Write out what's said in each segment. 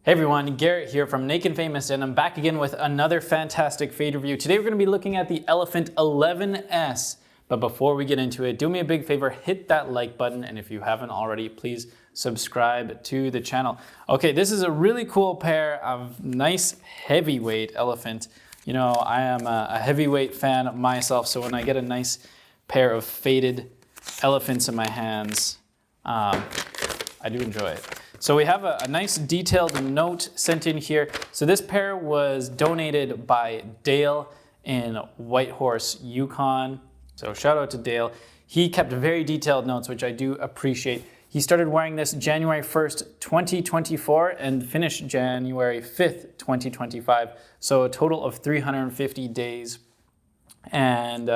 Hey everyone, Garrett here from Naked Famous, and I'm back again with another fantastic fade review. Today we're going to be looking at the Elephant 11S. But before we get into it, do me a big favor, hit that like button, and if you haven't already, please subscribe to the channel. Okay, this is a really cool pair of nice heavyweight elephant. You know, I am a heavyweight fan myself, so when I get a nice pair of faded elephants in my hands, I do enjoy it. So we have a nice detailed note sent in here. So this pair was donated by Dale in Whitehorse, Yukon. So shout out to Dale. He kept very detailed notes, which I do appreciate. He started wearing this January 1st, 2024 and finished January 5th, 2025. So a total of 350 days. And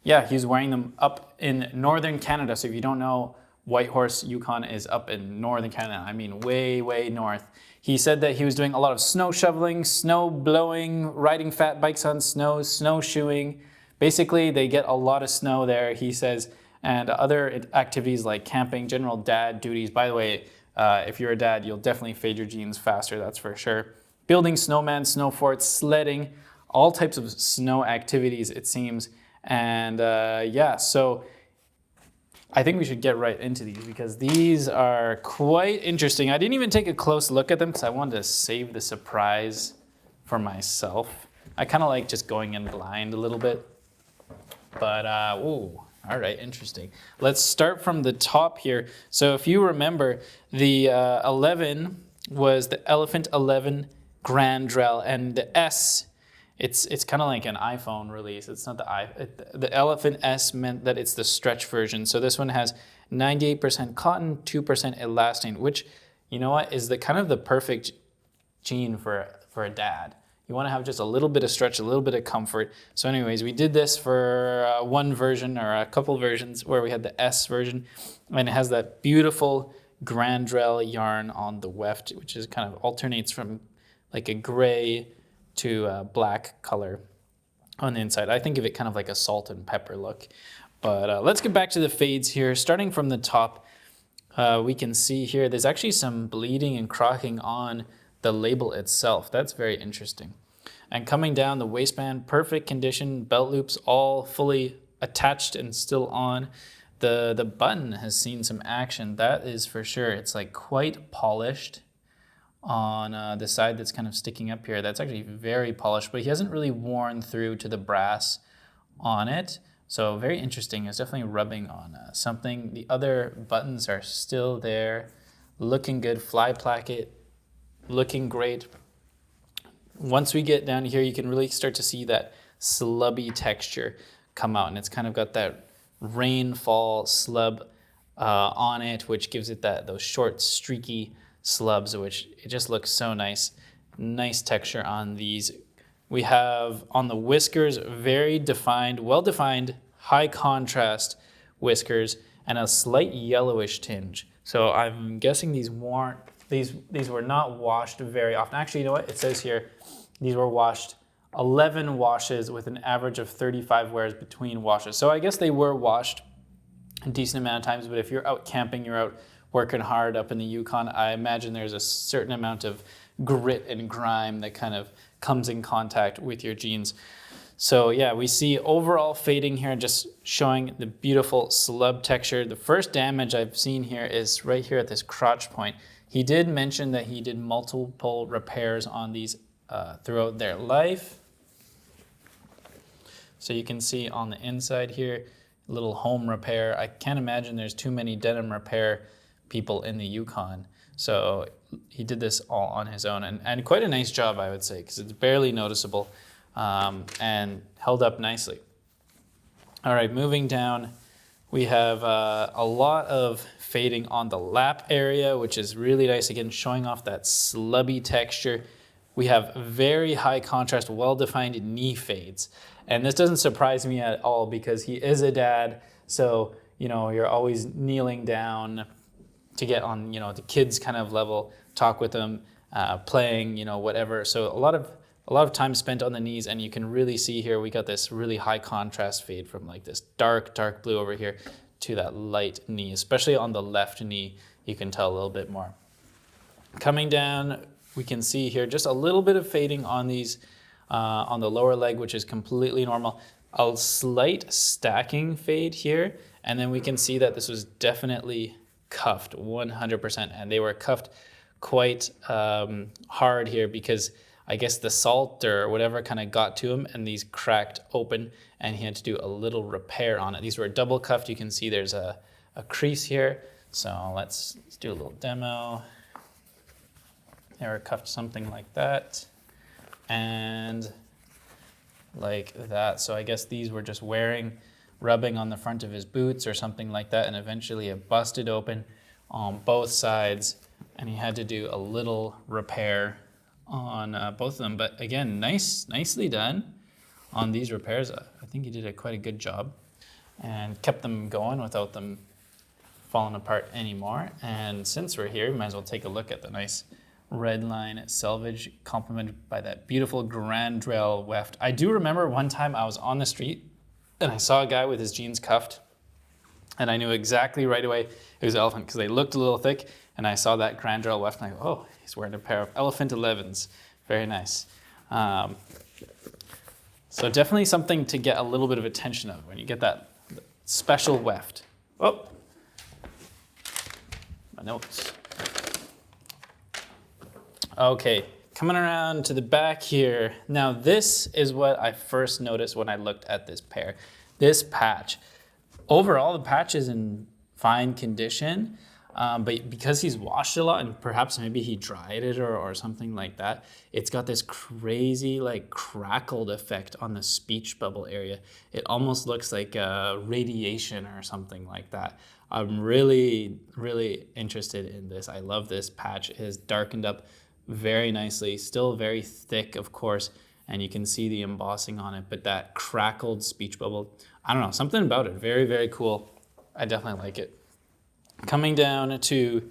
yeah, he's wearing them up in northern Canada. So if you don't know, Whitehorse, Yukon is up in northern Canada. I mean, way, way north. He said that he was doing a lot of snow shoveling, snow blowing, riding fat bikes on snow, snowshoeing. Basically, they get a lot of snow there, he says, and other activities like camping, general dad duties. By the way, if you're a dad, you'll definitely fade your jeans faster, that's for sure. Building snowman, snow forts, sledding, all types of snow activities, it seems. And yeah, so I think we should get right into these because these are quite interesting. I didn't even take a close look at them because I wanted to save the surprise for myself. I kind of like just going in blind a little bit. But, ooh, all right, interesting. Let's start from the top here. So if you remember, the 11 was the Elephant 11 Grandrelle, and the S, it's kind of like an iPhone release. It's not the Elephant S meant that it's the stretch version. So this one has 98% cotton, 2% elastane, which, you know what, is the kind of the perfect jean for a dad. You want to have just a little bit of stretch, a little bit of comfort. So anyways, we did this for one version or a couple versions where we had the S version, and it has that beautiful Grandrelle yarn on the weft, which is kind of alternates from like a gray to a black color on the inside. I think of it kind of like a salt and pepper look. But let's get back to the fades here. Starting from the top, we can see here there's actually some bleeding and crocking on the label itself. That's very interesting. And coming down the waistband, perfect condition, belt loops all fully attached and still on. The button has seen some action, that is for sure. It's like quite polished on the side that's kind of sticking up here. That's actually very polished, but he hasn't really worn through to the brass on it. So very interesting. It's definitely rubbing on something. The other buttons are still there, looking good. Fly placket, looking great. Once we get down here, you can really start to see that slubby texture come out, and it's kind of got that rainfall slub on it, which gives it those short, streaky slubs, which it just looks so nice. Nice texture on these. We have on the whiskers, very defined, well-defined, high contrast whiskers and a slight yellowish tinge. So I'm guessing these were not washed very often. Actually, you know what? It says here, these were washed 11 washes with an average of 35 wears between washes. So I guess they were washed a decent amount of times, but if you're out camping, you're out working hard up in the Yukon, I imagine there's a certain amount of grit and grime that kind of comes in contact with your jeans. So yeah, we see overall fading here, just showing the beautiful slub texture. The first damage I've seen here is right here at this crotch point. He did mention that he did multiple repairs on these throughout their life. So you can see on the inside here, a little home repair. I can't imagine there's too many denim repair people in the Yukon. So he did this all on his own, and quite a nice job, I would say, because it's barely noticeable and held up nicely. All right, moving down, we have a lot of fading on the lap area, which is really nice, again, showing off that slubby texture. We have very high contrast, well-defined knee fades. And this doesn't surprise me at all because he is a dad, so, you know, you're always kneeling down to get on, you know, the kids kind of level, talk with them, playing, you know, whatever. So a lot of time spent on the knees, and you can really see here we got this really high contrast fade from like this dark blue over here to that light knee, especially on the left knee, you can tell a little bit more. Coming down, we can see here just a little bit of fading on these, on the lower leg, which is completely normal. A slight stacking fade here, and then we can see that this was definitely cuffed 100%, and they were cuffed quite hard here because I guess the salt or whatever kind of got to him and these cracked open, and he had to do a little repair on it. These were double cuffed. You can see there's a crease here. So let's do a little demo. They were cuffed something like that and like that. So I guess these were just rubbing on the front of his boots or something like that, and eventually it busted open on both sides, and he had to do a little repair on both of them. But again, nicely done on these repairs. I think he did quite a good job and kept them going without them falling apart anymore. And since we're here, we might as well take a look at the nice red line selvage complemented by that beautiful Grandrelle weft. I do remember one time I was on the street and I saw a guy with his jeans cuffed, and I knew exactly right away it was elephant because they looked a little thick, and I saw that Grandrelle weft and I go, oh, he's wearing a pair of elephant 11s. Very nice. So definitely something to get a little bit of attention of when you get that special weft. Oh, my notes. Okay, coming around to the back here. Now this is what I first noticed when I looked at this pair. This patch. Overall, the patch is in fine condition, but because he's washed a lot and perhaps maybe he dried it or something like that, it's got this crazy like crackled effect on the speech bubble area. It almost looks like radiation or something like that. I'm really interested in this. I love this patch. It has darkened up very nicely, still very thick, of course, and you can see the embossing on it, but that crackled speech bubble, I don't know, something about it, very cool. I definitely like it. Coming down to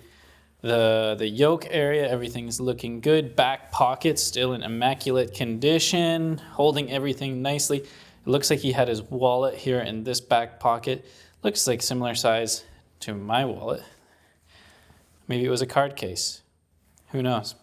the yoke area, everything's looking good. Back pocket still in immaculate condition, holding everything nicely. It looks like he had his wallet here in this back pocket. Looks like similar size to my wallet. Maybe it was a card case. Who knows?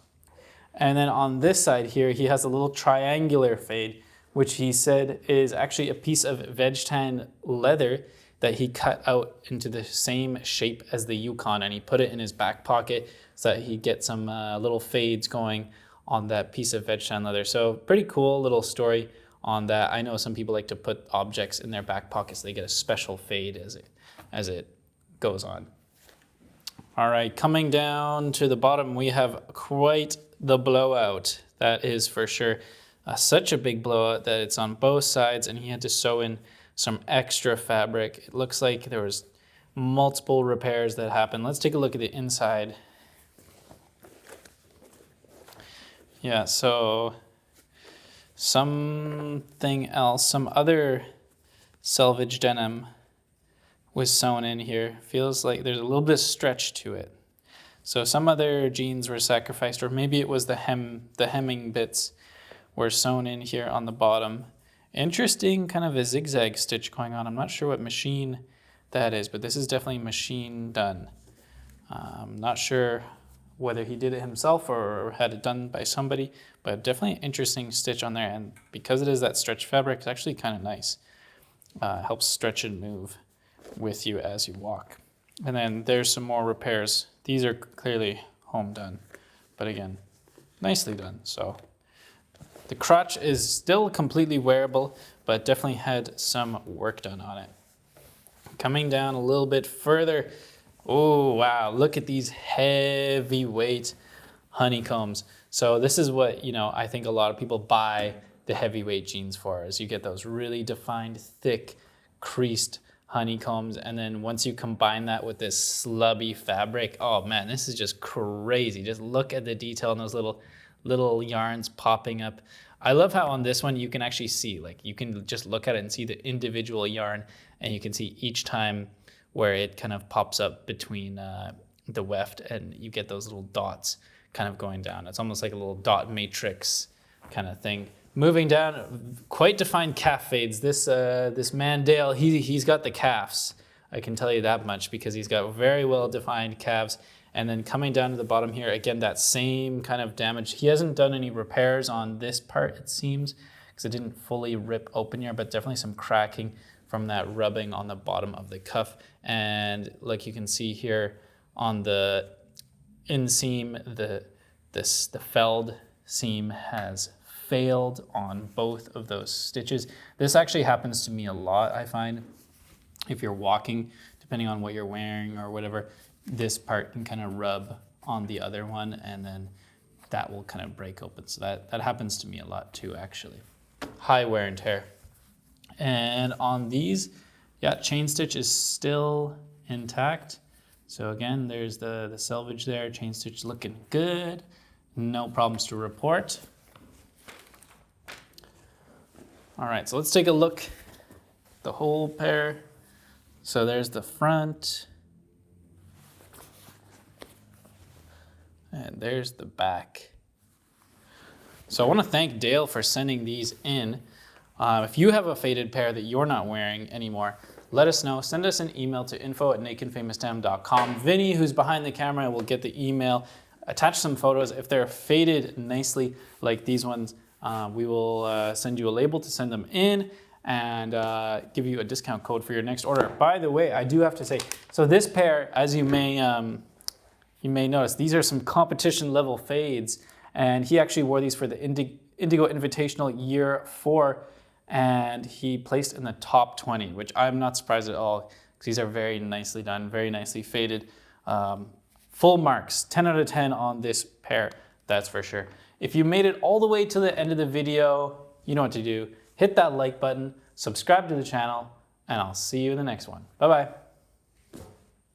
And then on this side here, he has a little triangular fade, which he said is actually a piece of veg tan leather that he cut out into the same shape as the Yukon, and he put it in his back pocket so that he get some little fades going on that piece of veg tan leather. So pretty cool little story on that. I know some people like to put objects in their back pockets. They get a special fade as it goes on. All right, coming down to the bottom, we have quite the blowout. That is for sure. Such a big blowout that it's on both sides, and he had to sew in some extra fabric. It looks like there was multiple repairs that happened. Let's take a look at the inside. Yeah, so something else, some other selvage denim was sewn in here. Feels like there's a little bit of stretch to it. So some other jeans were sacrificed, or maybe it was the hemming bits were sewn in here on the bottom. Interesting kind of a zigzag stitch going on. I'm not sure what machine that is, but this is definitely machine done. Not sure whether he did it himself or had it done by somebody, but definitely an interesting stitch on there. And because it is that stretch fabric, it's actually kind of nice. Helps stretch and move with you as you walk. And then there's some more repairs. These are clearly home done, but again, nicely done. So the crotch is still completely wearable, but definitely had some work done on it. Coming down a little bit further, oh wow, look at these heavyweight honeycombs. So this is what, I think a lot of people buy the heavyweight jeans for, is you get those really defined, thick, creased honeycombs, and then once you combine that with this slubby fabric, oh man, this is just crazy. Just look at the detail in those little yarns popping up. I love how on this one you can actually see, like you can just look at it and see the individual yarn, and you can see each time where it kind of pops up between the weft, and you get those little dots kind of going down. It's almost like a little dot matrix kind of thing. Moving down, quite defined calf fades. This man Dale, he's got the calves. I can tell you that much because he's got very well defined calves, And then coming down to the bottom here, again, that same kind of damage. He hasn't done any repairs on this part, it seems, because it didn't fully rip open here, but definitely some cracking from that rubbing on the bottom of the cuff. And like you can see here on the inseam, the feld seam has failed on both of those stitches. This actually happens to me a lot, I find. If you're walking, depending on what you're wearing or whatever, this part can kind of rub on the other one, and then that will kind of break open. So that happens to me a lot too, actually. High wear and tear. And on these, yeah, chain stitch is still intact. So again, there's the selvage there, chain stitch looking good. No problems to report. All right, so let's take a look at the whole pair. So there's the front. And there's the back. So I want to thank Dale for sending these in. If you have a faded pair that you're not wearing anymore, let us know. Send us an email to info@nakedandfamousdenim.com. Vinny, who's behind the camera, will get the email. Attach some photos. If they're faded nicely like these ones, we will send you a label to send them in and give you a discount code for your next order. By the way, I do have to say, so this pair, as you may notice, these are some competition level fades, and he actually wore these for the Indigo Invitational Year 4, and he placed in the top 20, which I'm not surprised at all, because these are very nicely done, very nicely faded. Full marks, 10 out of 10 on this pair, that's for sure. If you made it all the way to the end of the video, you know what to do. Hit that like button, subscribe to the channel, and I'll see you in the next one. Bye-bye.